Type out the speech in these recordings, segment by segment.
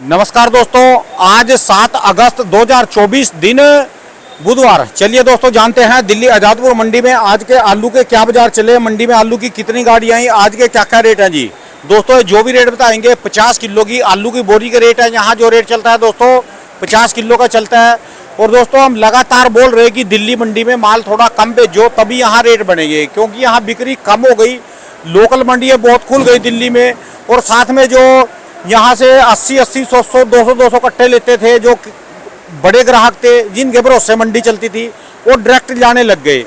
नमस्कार दोस्तों, आज 7 अगस्त 2024 दिन बुधवार। चलिए दोस्तों जानते हैं दिल्ली आज़ादपुर मंडी में आज के आलू के क्या बाजार चले, मंडी में आलू की कितनी गाड़ियाँ आई, आज के क्या क्या रेट हैं जी। दोस्तों जो भी रेट बताएंगे 50 किलो की आलू की बोरी का रेट है। यहाँ जो रेट चलता है दोस्तों 50 किलो का चलता है। और दोस्तों हम लगातार बोल रहे हैं कि दिल्ली मंडी में माल थोड़ा कम भेजो तभी यहाँ रेट बनेंगे, क्योंकि यहाँ बिक्री कम हो गई। लोकल मंडियाँ बहुत खुल गई दिल्ली में, और साथ में जो यहाँ से 80-80, 100-100, 200-200 कट्टे लेते थे जो बड़े ग्राहक थे जिनके भरोसे मंडी चलती थी, वो डायरेक्ट जाने लग गए।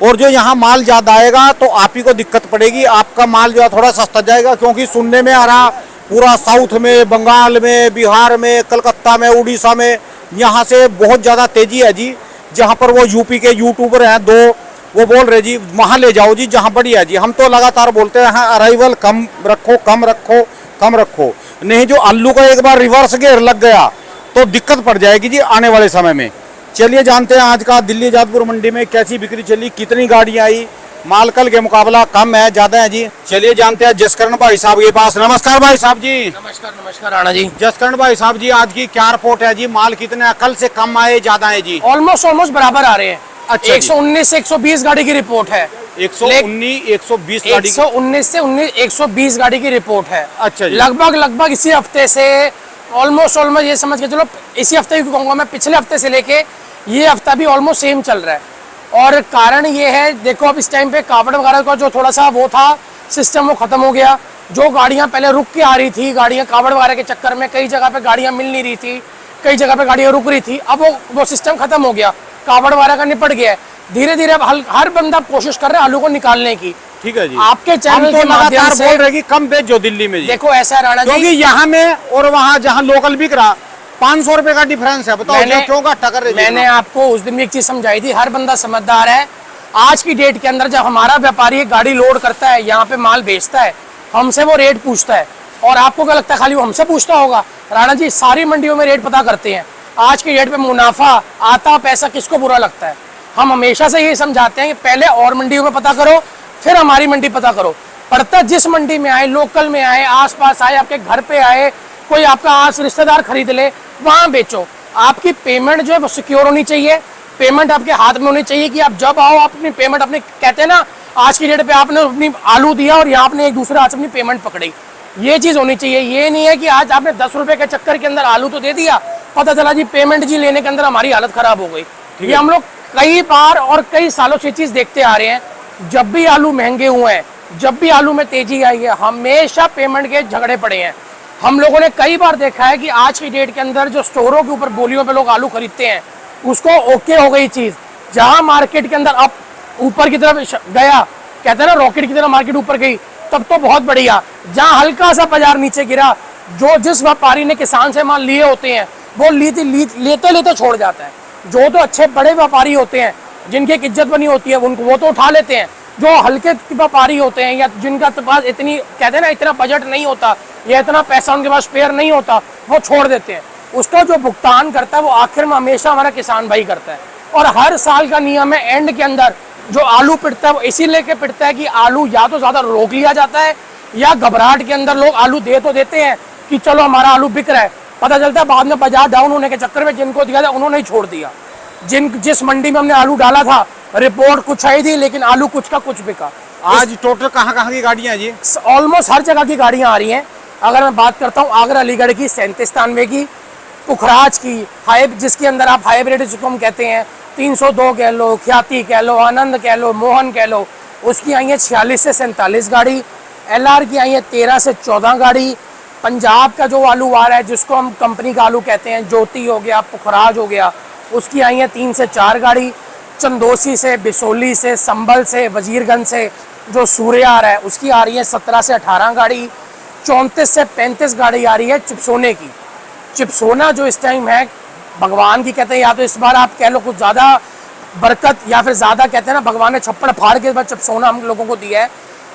और जो यहाँ माल ज़्यादा आएगा तो आप ही को दिक्कत पड़ेगी, आपका माल जो है थोड़ा सस्ता जाएगा। क्योंकि सुनने में आ रहा पूरा साउथ में, बंगाल में, बिहार में, कलकत्ता में, उड़ीसा में यहाँ से बहुत ज़्यादा तेज़ी है जी। जहाँ पर वो यूपी के यूट्यूबर हैं दो, वो बोल रहे जी वहाँ ले जाओ जी जहाँ बढ़िया जी। हम तो लगातार बोलते हैं अराइवल कम रखो, कम रखो, कम रखो, नहीं जो आलू का एक बार रिवर्स गियर लग गया तो दिक्कत पड़ जाएगी जी आने वाले समय में। चलिए जानते हैं आज का दिल्ली आज़ादपुर मंडी में कैसी बिक्री चली, कितनी गाड़ियां आई, माल कल के मुकाबला कम है ज्यादा है जी। चलिए जानते हैं जसकरण भाई साहब के पास। नमस्कार भाई साहब जी। नमस्कार नमस्कार राणा जी। जसकरण भाई साहब जी, आज की क्या रिपोर्ट है जी, माल कितने कल से कम आए ज्यादा है जी? ऑलमोस्ट बराबर आ रहे हैं। अच्छा 119 से 120 गाड़ी की रिपोर्ट है। 119 120 गाड़ी, 119 से 120 गाड़ी की रिपोर्ट है। अच्छा जी। लगभग इसी हफ्ते से ऑलमोस्ट ये समझ के चलो, इसी हफ्ते भी कहूँगा मैं, पिछले हफ्ते से लेके ये हफ्ता भी ऑलमोस्ट सेम चल रहा है। और कारण ये है, देखो अब इस टाइम पे कावड़ वगैरह का जो थोड़ा सा वो था सिस्टम, वो खत्म हो गया। जो गाड़ियाँ पहले रुक के आ रही थी, गाड़ियाँ कावड़ वगैरह के चक्कर में कई जगह पे गाड़ियाँ मिल नहीं रही थी, कई जगह पे गाड़ियाँ रुक रही थी, अब वो सिस्टम खत्म हो गया, कावड़ वगैरह का निपट गया है। धीरे धीरे अब हर बंदा कोशिश कर रहा है आलू को निकालने की। ठीक है जी। आपके चैनल तो के माध्यम से बोल रहे कि कम भेजो दिल्ली में जी। देखो ऐसा राणा जी, क्योंकि यहाँ में और वहाँ जहाँ लोकल बिक रहा 500 रुपए का डिफरेंस है। बताओ क्यों का टक्कर? मैंने आपको उस दिन भी एक चीज समझाई थी, हर बंदा समझदार है। आज की डेट के अंदर जब हमारा व्यापारी एक गाड़ी लोड करता है, यहाँ पे माल बेचता है, हमसे वो रेट पूछता है। और आपको क्या लगता है खाली वो हमसे पूछता होगा? राणा जी सारी मंडियों में रेट पता करते हैं। आज की डेट पे मुनाफा आता पैसा किसको बुरा लगता है? हम हमेशा से ये समझाते हैं कि पहले और मंडियों में पता करो, फिर हमारी मंडी पता करो। पड़ता जिस मंडी में आए, लोकल में आए, आसपास आए, आपके घर पे आए, कोई आपका आस रिश्तेदार खरीद ले, वहाँ बेचो। आपकी पेमेंट जो है वो सिक्योर होनी चाहिए, पेमेंट आपके हाथ में होनी चाहिए कि आप जब आओ आप अपनी पेमेंट अपनी, कहते हैं ना आज की डेट पे आपने अपनी आलू दिया और यहाँ आपने एक दूसरे हाथ से अपनी पेमेंट पकड़ी, ये चीज़ होनी चाहिए। ये नहीं है कि आज आपने 10 रुपये के चक्कर के अंदर आलू तो दे दिया, पता चला जी पेमेंट जी लेने के अंदर हमारी हालत खराब हो गई। ये हम लोग कई बार और कई सालों से चीज़ देखते आ रहे हैं। जब भी आलू महंगे हुए हैं, जब भी आलू में तेजी आई है, हमेशा पेमेंट के झगड़े पड़े हैं। हम लोगों ने कई बार देखा है कि आज की डेट के अंदर जो स्टोरों के ऊपर बोलियों पे लोग आलू खरीदते हैं, उसको ओके हो गई चीज़। जहां मार्केट के अंदर अब ऊपर की तरफ गया, कहते हैं ना रॉकेट की तरफ मार्केट ऊपर गई, तब तो बहुत बढ़िया। जहां हल्का सा बाजार नीचे गिरा, जो जिस व्यापारी ने किसान से माल लिए होते हैं वो लेते छोड़ जाता है। जो तो अच्छे बड़े व्यापारी होते हैं, जिनकी एक इज्जत बनी होती है, उनको वो तो उठा लेते हैं। जो हल्के व्यापारी होते हैं या जिनका पास इतनी, कहते हैं ना इतना बजट नहीं होता या इतना पैसा उनके पास स्पेयर नहीं होता, वो छोड़ देते हैं। उसका जो भुगतान करता है वो आखिर में हमेशा हमारा किसान भाई करता है। और हर साल का नियम है, एंड के अंदर जो आलू पिटता है वो इसीलिए के पिटता है कि आलू या तो ज़्यादा रोक लिया जाता है, या घबराहट के अंदर लोग आलू दे तो देते हैं कि चलो हमारा आलू बिक रहा है, पता चलता है बाद में बाजार डाउन होने के चक्कर में जिनको दिया था उन्होंने ही छोड़ दिया। जिस मंडी में हमने आलू डाला था रिपोर्ट कुछ आई थी, लेकिन आलू कुछ का कुछ बिका। आज टोटल कहाँ की गाड़ियाँ हैं जी? ऑलमोस्ट हर जगह की गाड़ियाँ आ रही हैं। अगर मैं बात करता हूँ आगरा अलीगढ़ की 3793 की, पुखराज की जिसके अंदर आप हाइब्रिड जिसको हम कहते हैं, 302 कह लो, ख्याति कह लो, आनंद कह लो, मोहन कह लो, उसकी आई है 46 से 47 गाड़ी। LR की आई है 13 से 14 गाड़ी। पंजाब का जो आलू आ रहा है जिसको हम कंपनी का आलू कहते हैं, ज्योति हो गया, पुखराज हो गया, उसकी आई है 3 से 4 गाड़ी। चंदोसी से, बिसोली से, संभल से, वजीरगंज से जो सूर्य आ रहा है उसकी आ रही है 17 से 18 गाड़ी। 34 से 35 गाड़ी आ रही है चिपसोने की। चिपसोना जो इस टाइम है भगवान की, कहते हैं या तो इस बार आप कह लो कुछ ज़्यादा बरकत, या फिर ज़्यादा कहते हैं ना भगवान ने छप्पड़ फाड़ के इस बार चिपसोना हम लोगों को दिया है।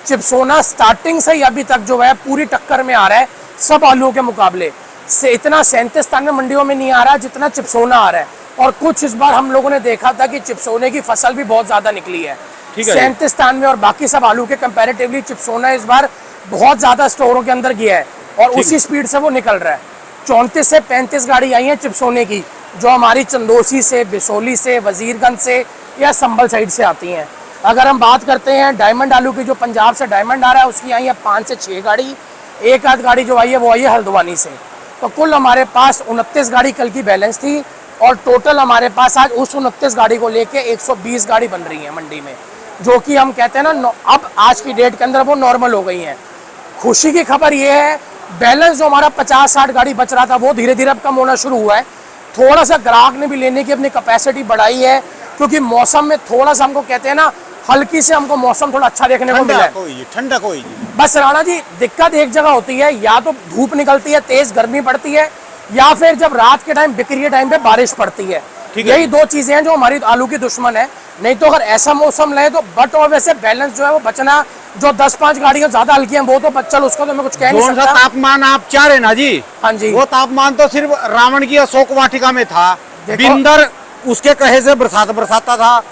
चिपसोना स्टार्टिंग से ही अभी तक जो है पूरी टक्कर में आ रहा है सब आलूओं के मुकाबले से। इतना 37-93 मंडियों में नहीं आ रहा जितना चिपसोना आ रहा है। और कुछ इस बार हम लोगों ने देखा था कि चिपसोने की फसल भी बहुत ज़्यादा निकली है। 37-93 और बाकी सब आलू के कंपैरेटिवली चिपसोना इस बार बहुत ज़्यादा स्टोरों के अंदर गया है और उसी स्पीड से वो निकल रहा है। 34 से 35 गाड़ी आई है चिपसोने की, जो हमारी चंदोसी से, बिसोली से, वजीरगंज से या संभल साइड से आती हैं। अगर हम बात करते हैं डायमंड आलू की, जो पंजाब से डायमंड आ रहा है, उसकी आई है 5 से 6 गाड़ी। एक आध गाड़ी जो आई है वो आई है हल्द्वानी से। तो कुल हमारे पास 29 गाड़ी कल की बैलेंस थी, और टोटल हमारे पास आज उस 29 गाड़ी को लेके 120 गाड़ी बन रही है मंडी में, जो कि हम कहते हैं ना अब आज की डेट के अंदर वो नॉर्मल हो गई हैं। खुशी की खबर ये है, बैलेंस जो हमारा 50-60 गाड़ी बच रहा था वो धीरे धीरे अब कम होना शुरू हुआ है। थोड़ा सा ग्राहक ने भी लेने की अपनी कैपेसिटी बढ़ाई है, क्योंकि मौसम में थोड़ा सा हमको कहते हैं ना, हल्की से हमको मौसम थोड़ा अच्छा देखने को मिला है। ठंडक हुई। बस राणा जी, दिक्कत एक जगह होती है, या तो धूप निकलती है, तेज गर्मी पड़ती है, या फिर जब रात के टाइम बिक्री के टाइम पे बारिश पड़ती है। यही दो चीजें हैं जो हमारी आलू की दुश्मन है। नहीं तो अगर ऐसा मौसम रहे तो बट और वैसे बैलेंस जो है वो बचना, जो 10-5 गाड़ियां ज्यादा हल्की हैं वो तो बच्चल, उसको तो मैं कुछ कह नहीं सकता। तापमान आप चाह रहे ना जी, हाँ जी, वो तापमान तो सिर्फ रावण की अशोक वाटिका में था। बिंदर उसके कहे से बरसाता था,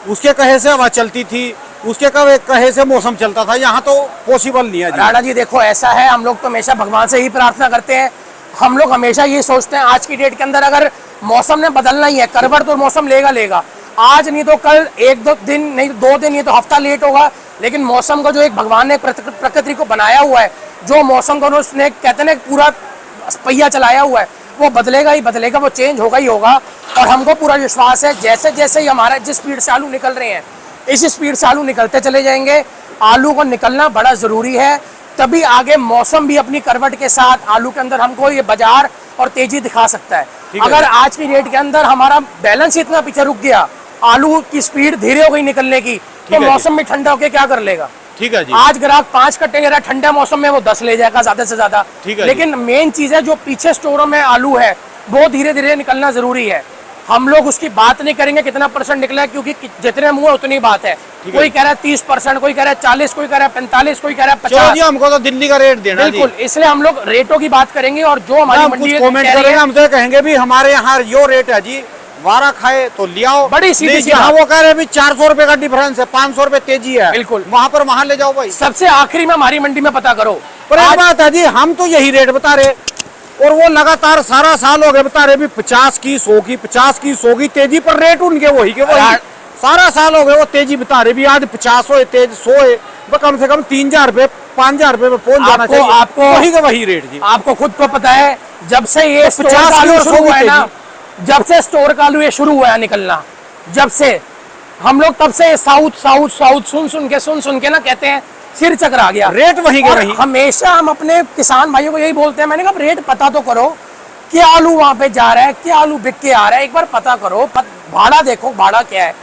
उसके कहे से हवा चलती थी, उसके कहे से मौसम चलता था। यहाँ तो पॉसिबल नहीं है। राणा जी देखो, ऐसा है, हम लोग तो हमेशा भगवान से ही प्रार्थना करते हैं। हम लोग हमेशा ये सोचते हैं आज की डेट के अंदर अगर मौसम ने बदलना ही है, करवट तो मौसम लेगा, आज नहीं तो कल, 1-2 दिन नहीं तो 2 दिन, ये तो हफ्ता लेट होगा, लेकिन मौसम का जो एक भगवान ने प्रकृति को बनाया हुआ है, जो मौसम को उसने कहते हैं पूरा पहिया चलाया हुआ है, वो बदलेगा ही बदलेगा, वो चेंज होगा ही होगा। और हमको पूरा विश्वास है, जैसे जैसे ही हमारा जिस स्पीड से आलू निकल रहे हैं, इस स्पीड से आलू निकलते चले जाएंगे। आलू को निकलना बड़ा जरूरी है, तभी आगे मौसम भी अपनी करवट के साथ आलू के अंदर हमको ये बाजार और तेजी दिखा सकता है। अगर आज की डेट के अंदर हमारा बैलेंस इतना पीछे रुक गया, आलू की स्पीड धीरे हो गई निकलने की, तो मौसम में ठंडा होकर क्या कर लेगा। ठीक है जी। आज ग्राहक 5 कट्टे ले रहा है, ठंडा मौसम में वो 10 ले जाएगा ज्यादा से ज्यादा। लेकिन मेन चीज है, जो पीछे स्टोरों में आलू है वो धीरे धीरे निकलना जरूरी है। हम लोग उसकी बात नहीं करेंगे कितना परसेंट निकला है, क्योंकि जितने मुंह है उतनी बात है। कोई कह रहा है 30%, कोई कह रहा है 40, कोई कह रहा है 45, कोई कह रहा है 50। हमको तो दिल्ली का रेट देना। बिल्कुल, इसलिए हम लोग रेटों की बात करेंगे, और जो हमारी मंडी कमेंट करेंगे, हम तो कहेंगे भी हमारे यहाँ यो रेट है जी, वारा खाए तो लियाओ। बड़ी सीधी सी वो कह रहे 400 रुपए का डिफरेंस है, 500 रुपए तेजी है। बिल्कुल, वहाँ ले जाओ भाई। सबसे आखिरी में हमारी मंडी में पता करो। पर एक बात है जी, हम तो यही रेट बता रहे, और वो लगातार सारा साल हो गए बता रहे भी 50 की 100 की 50 की 100 की तेजी पर, रेट उनके वही के वही सारा साल हो गए वो तेजी बता रहे भी। आज 50 हो तेज 100 है, वो कम से कम 3000 रुपए 5000 रुपए में पहुंच जाना चाहिए। आपको वही का वही रेट जी। आपको खुद को पता है, जब से ये 50 आलू शुरू हुआ है ना, जब से स्टोर का आलू ये शुरू हुआ है निकलना, जब से हम लोग तब से साउथ सुन के ना कहते हैं सिर चकरा गया। रेट वही के वही। हमेशा हम अपने किसान भाइयों को यही बोलते हैं, मैंने कहा रेट पता तो करो, क्या आलू वहां पे जा रहा है, क्या आलू बिक के आ रहा है, एक बार पता करो, भाड़ा देखो, भाड़ा क्या है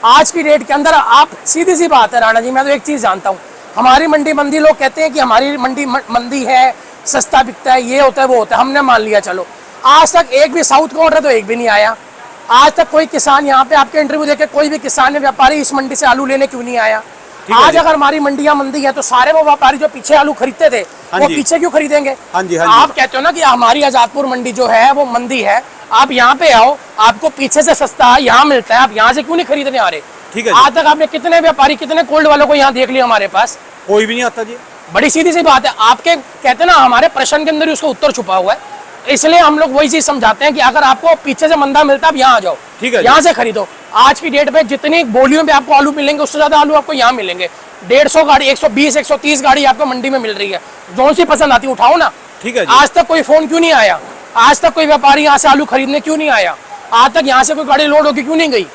आज की डेट के अंदर। आप सीधी सी बात है राणा जी, मैं तो एक चीज जानता हूँ, हमारी मंदी लोग कहते हैं कि हमारी मंदी है, सस्ता बिकता है, ये होता है वो होता है, हमने मान लिया। चलो, आज तक एक भी साउथ का ऑर्डर तो एक भी नहीं आया। आज तक कोई किसान यहाँ पे आपके इंटरव्यू देखे, कोई भी किसान या व्यापारी इस मंडी से आलू लेने क्यों नहीं आया। आज अगर हमारी मंडियां मंदी है तो सारे वो व्यापारी जो पीछे आलू खरीदते थे वो पीछे क्यों खरीदेंगे। आप कहते हो ना कि हमारी आजादपुर मंडी जो है वो मंदी है, आप यहाँ पे आओ, आपको पीछे से सस्ता यहाँ मिलता है, आप यहाँ से क्यों नहीं खरीदने आ रहे। ठीक है, आज तक आपने कितने व्यापारी, कितने कोल्ड वालों को यहाँ देख लिया, हमारे पास कोई भी नहीं आता जी। बड़ी सीधी सी बात है, आपके कहते हैं ना हमारे प्रश्न के अंदर ही उसका उत्तर छुपा हुआ है। इसलिए हम लोग वही चीज समझाते हैं कि अगर आपको पीछे से मंदा मिलता है, आप यहाँ आ जाओ, ठीक है, यहाँ से खरीदो। आज की डेट पे जितनी बोलियों पे आपको आलू मिलेंगे, उससे ज्यादा आलू आपको यहाँ मिलेंगे। 150 गाड़ी, 120, 130 गाड़ी आपको मंडी में मिल रही है, जो सी पसंद आती उठाओ ना। ठीक है, आज तक कोई फोन क्यों नहीं आया, आज तक कोई व्यापारी यहाँ से आलू खरीदने क्यों नहीं आया, आज तक यहाँ से कोई गाड़ी लोड होकर क्यों नहीं गई।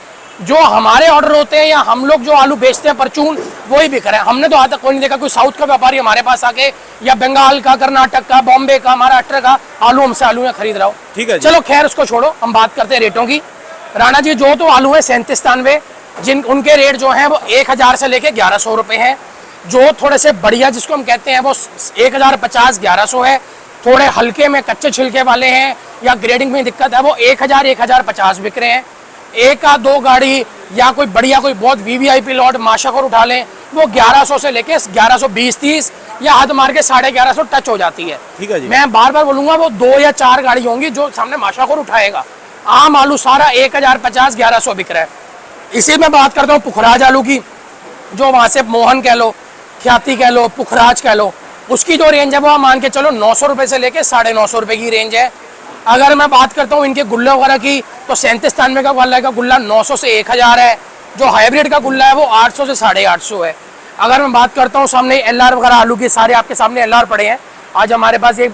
जो हमारे ऑर्डर होते हैं या हम लोग जो आलू बेचते हैं परचून, वही बिक रहा है। हमने तो आज तक कोई नहीं देखा कोई साउथ का व्यापारी हमारे पास आके, या बंगाल का, कर्नाटक का, बॉम्बे का, महाराष्ट्र का आलू हमसे आलू खरीद रहा हो। ठीक है, चलो खैर उसको छोड़ो, हम बात करते हैं रेटों की। राणा जी, जो तो आलू है 37-93, जिन उनके रेट जो है वो 1000 से लेके 1100 रुपए हैं। जो थोड़े से बढ़िया जिसको हम कहते हैं वो 1050, 1100 है। थोड़े हल्के में कच्चे छिलके वाले हैं या ग्रेडिंग में दिक्कत है, वो 1000, 1050 बिक रहे हैं। एक या दो गाड़ी या कोई बढ़िया कोई बहुत वीवीआईपी लॉट माशाखोर उठा लें, वो 1100 से लेके 1120-30 या हद मार के 1150 टच हो जाती है। ठीक है जी, मैं बार बार बोलूंगा वो 2 या 4 गाड़ी होंगी जो सामने माशाखोर उठाएगा। आम आलू सारा 1050, 1100 बिक रहा है। इसी में बात करता हूँ पुखराज आलू की, जो वहां से मोहन कह लो, ख्याति कह लो, पुखराज कह लो, उसकी जो रेंज है वो मान के चलो 900 रुपए से लेके 950 रुपए की रेंज है। अगर मैं बात करता हूँ इनके गुल्ले वगैरह की, तो 37-93 का वाला का गुल्ला 900 से 1000 है। जो हाइब्रिड का गुल्ला है वो 800 से 850 है। अगर मैं बात करता हूँ सामने LR वगैरह आलू के, सारे आपके सामने LR पड़े हैं। आज हमारे पास ये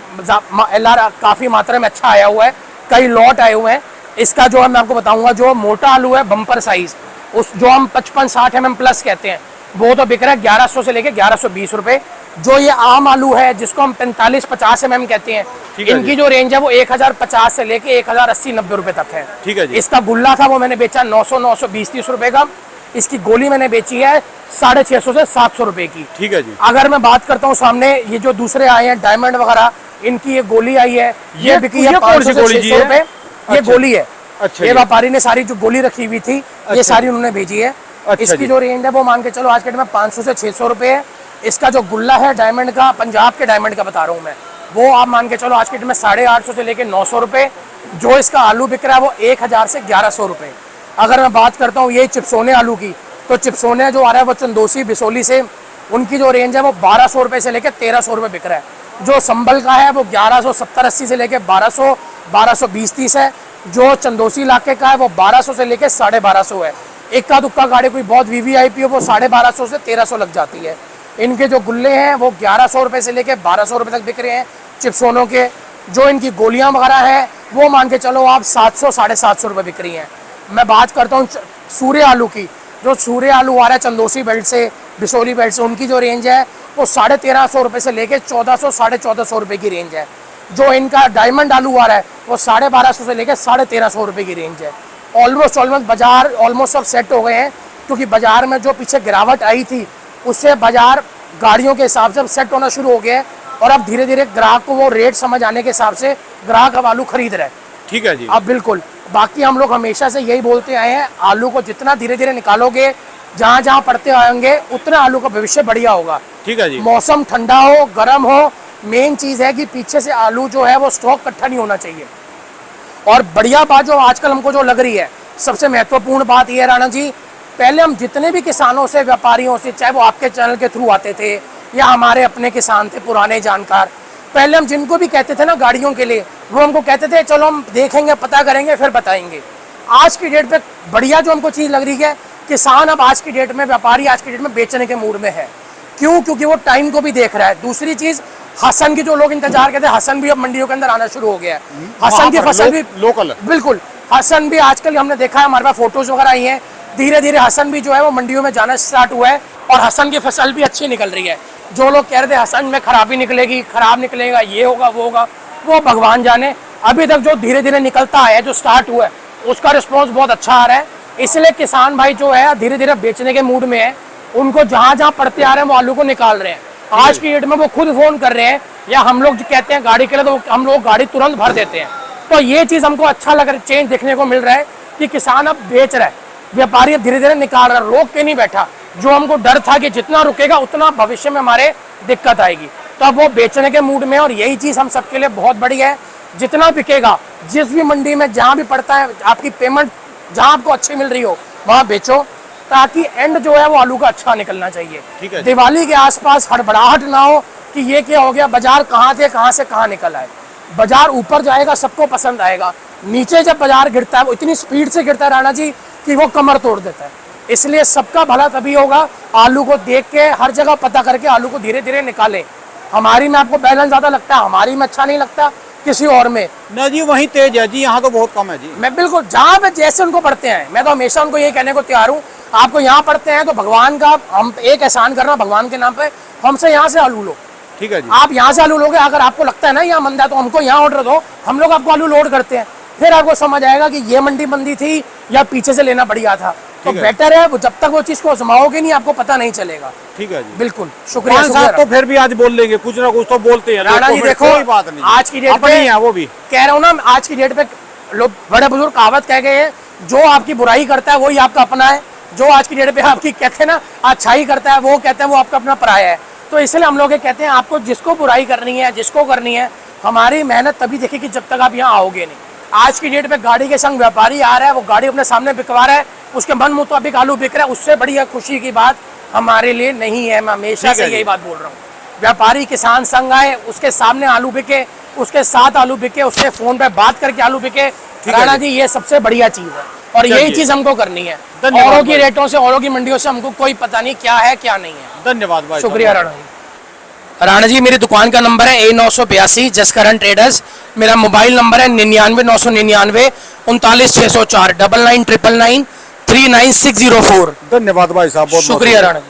LR काफ़ी मात्रा में अच्छा आया हुआ है, कई लॉट आए हुए हैं। इसका जो है मैं आपको बताऊंगा, जो मोटा आलू है बम्पर साइज, उस जो हम 55-60 mm प्लस कहते हैं, वो तो बिक रहा है 1100 से लेके 1120 रुपए। जो ये आम आलू है जिसको हम 45-50 mm कहते हैं, इनकी जो रेंज है वो 1050 से लेके 1080-90 रुपए तक है। ठीक है जी। इसका गुल्ला था वो मैंने बेचा 920-920-30 रुपए का। इसकी गोली मैंने बेची है 650 से 700 रुपए की। ठीक है जी। अगर मैं बात करता हूँ सामने ये जो दूसरे आए हैं डायमंड वगैरह, इनकी ये गोली आई है, ये बिकी है 500 से 600 रुपए। ये गोली है। अच्छा, ये व्यापारी ने सारी जो गोली रखी हुई थी ये सारी उन्होंने भेजी है। इसकी जो रेंज है वो मान के चलो आज के डेट में 500 से 600 रुपए है। इसका जो गुल्ला है डायमंड का, पंजाब के डायमंड का बता रहा हूँ मैं, वो आप मान के चलो आज के डेट में 850 से लेके 900 रुपए। जो इसका आलू बिक रहा है वो 1000 से 1100 रुपए। अगर मैं बात करता हूँ ये चिप्सोने आलू की, तो चिप्सोने जो आ रहा है वो चंदोसी बिसोली से, उनकी जो रेंज है वो 1200 रुपए से लेके 1300 रुपए बिक रहा है। जो संभल का है वो 1170-80 से लेके 1200, 1220-30 है। जो चंदोसी इलाके का है वो 1200 से लेके 1250 है। इक्का दुक्का गाड़ी कोई बहुत VVIP हो वो 1250 से 1300 लग जाती है। इनके जो गुल्ले हैं वो 1100 रुपए से लेके 1200 रुपए तक बिक रहे हैं चिप्सोनों के। जो इनकी गोलियां वगैरह हैं वो मान के चलो आप 700-750 रुपए बिक रही हैं। मैं बात करता हूँ सूर्य आलू की, जो सूर्य आलू आ रहा है चंदोसी बेल्ट से, बिसोली बेल्ट से, उनकी जो रेंज है वो 1350 रुपए से लेके 1400-1450 रुपए की रेंज है। जो इनका डायमंड आलू आ रहा है वो 1250 से लेके 1350 रुपए की रेंज है। ऑलमोस्ट बाजार ऑलमोस्ट सब सेट हो गए हैं, क्योंकि बाजार में जो पीछे गिरावट आई थी उससे बाजार गाड़ियों के हिसाब से सेट होना शुरू हो गया है। और अब धीरे धीरे ग्राहक को वो रेट समझ आने के हिसाब से ग्राहक अब आलू खरीद रहे हैं। ठीक है जी। अब बिल्कुल, बाकी हम लोग हमेशा से यही बोलते आए हैं, आलू को जितना धीरे धीरे निकालोगे, जहाँ जहाँ पड़ते आएंगे उतना आलू का भविष्य बढ़िया होगा। ठीक है जी। मौसम ठंडा हो गर्म हो, मेन चीज़ है कि पीछे से आलू जो है वो स्टॉक इकट्ठा नहीं होना चाहिए। और बढ़िया बात जो आजकल हमको जो लग रही है, सबसे महत्वपूर्ण बात यह है राणा जी, पहले हम जितने भी किसानों से, व्यापारियों से, चाहे वो आपके चैनल के थ्रू आते थे या हमारे अपने किसान थे पुराने जानकार, पहले हम जिनको भी कहते थे ना गाड़ियों के लिए, वो हमको कहते थे चलो हम देखेंगे, पता करेंगे, फिर बताएंगे। आज की डेट पे बढ़िया जो हमको चीज़ लग रही है, किसान अब आज की डेट में, व्यापारी आज की डेट में बेचने के मूड में है। क्यों? क्योंकि वो टाइम को भी देख रहा है। दूसरी चीज़, हसन की जो लोग इंतजार करते हैं, हसन भी अब मंडियों के अंदर आना शुरू हो गया है। हसन की फसल भी लोकल, बिल्कुल, हसन भी आजकल हमने देखा है, हमारे पास फोटोज वगैरह आई हैं, धीरे धीरे हसन भी जो है वो मंडियों में जाना स्टार्ट हुआ है। और हसन की फसल भी अच्छी निकल रही है। जो लोग कह रहे थे हसन में खराबी निकलेगी, खराब निकलेगा, ये होगा वो होगा, वो भगवान जाने। अभी तक जो धीरे धीरे निकलता है, जो स्टार्ट हुआ है, उसका रिस्पॉन्स बहुत अच्छा आ रहा है। इसलिए किसान भाई जो है धीरे धीरे बेचने के मूड में है। उनको जहाँ जहाँ पड़ते आ रहे हैं वो आलू को निकाल रहे हैं। आज की डेट में वो खुद फोन कर रहे हैं, या हम लोग जो कहते हैं गाड़ी के लिए, तो हम लोग गाड़ी तुरंत भर देते हैं। तो ये चीज़ हमको अच्छा लग रहा है, चेंज देखने को मिल रहा है कि किसान अब बेच रहा है, व्यापारी धीरे धीरे निकाल रहा है, रोक के नहीं बैठा। जो हमको डर था कि जितना रुकेगा उतना भविष्य में हमारे दिक्कत आएगी, तो अब वो बेचने के मूड में। और यही चीज़ हम सबके लिए बहुत बढ़िया है। जितना बिकेगा, जिस भी मंडी में जहाँ भी पड़ता है, आपकी पेमेंट जहाँ आपको अच्छी मिल रही हो वहाँ बेचो, ताकि एंड जो है वो आलू का अच्छा निकलना चाहिए। दिवाली के आसपास हड़बड़ाहट ना हो कि ये क्या हो गया, बाजार कहाँ थे, कहाँ से कहाँ निकल आए। बाजार ऊपर जाएगा, सबको पसंद आएगा। नीचे जब बाजार गिरता है वो इतनी स्पीड से गिरता है राणा जी कि वो कमर तोड़ देता है। इसलिए सबका भला तभी होगा, आलू को देख के, हर जगह पता करके आलू को धीरे धीरे निकालें। हमारी में आपको बैलेंस ज़्यादा लगता है, हमारी में अच्छा नहीं लगता, किसी और में ना जी वहीं तेज है जी, यहाँ तो बहुत कम है जी। मैं बिल्कुल, जहाँ पे जैसे उनको पढ़ते हैं, मैं तो हमेशा उनको ये कहने को तैयार हूँ, आपको यहाँ पढ़ते हैं तो भगवान का हम एक एहसान करना भगवान के नाम पे, हमसे यहाँ से आलू लो। ठीक है जी। आप यहाँ से आलू लोगे, अगर आपको लगता है ना यहाँ मंदा, तो हमको यहाँ ऑर्डर दो, हम लोग आपको आलू लोड करते हैं। फिर आपको समझ आएगा कि ये मंडी बंदी थी या पीछे से लेना बढ़िया था। तो बेटर है, वो जब तक वो चीज को आजमाओगे नहीं, आपको पता नहीं चलेगा। ठीक है जी, बिल्कुल, शुक्रिया। साहब तो फिर भी आज बोल लेंगे, कुछ ना कुछ तो बोलते हैं राणा जी। देखो, कोई बात नहीं, आज की डेट पे है, वो भी कह रहा हूँ ना, आज की डेट पे लोग बड़े बुजुर्ग कहावत कह गए हैं, जो आपकी बुराई करता है वही आपका अपना है। जो आज की डेट पे आपकी कहते हैं ना अच्छाई करता है, वो कहते हैं वो आपका अपना पराया है। तो इसलिए हम लोग कहते हैं, आपको जिसको बुराई करनी है, जिसको करनी है, हमारी मेहनत तभी दिखेगी जब तक आप यहाँ आओगे नहीं। आज की डेट पे गाड़ी के संग व्यापारी आ रहा है, वो गाड़ी अपने सामने बिकवा रहा है, उसके मन मुताबिक आलू बिक रहा है, उससे बड़ी खुशी की बात हमारे लिए नहीं है। मैं हमेशा से यही बात बोल रहा हूँ। व्यापारी किसान संघ आए, उसके सामने आलू बिके, उसके साथ आलू बिके, उससे फोन पे बात करके आलू बिके। है राणा जी। जी ये सबसे बढ़िया चीज है और चलिए। यही चीज हमको करनी है। धन्यवाद औरों की भाई। रेटों से, औरों की मंडियों से हमको कोई पता नहीं क्या है क्या नहीं है। धन्यवाद भाई। शुक्रिया राणा जी। राणा जी मेरी दुकान का नंबर है A982 जसकरण ट्रेडर्स। मेरा मोबाइल नंबर है 99 999 39 604 99 999 39604। धन्यवाद भाई साहब, बहुत शुक्रिया राणा जी।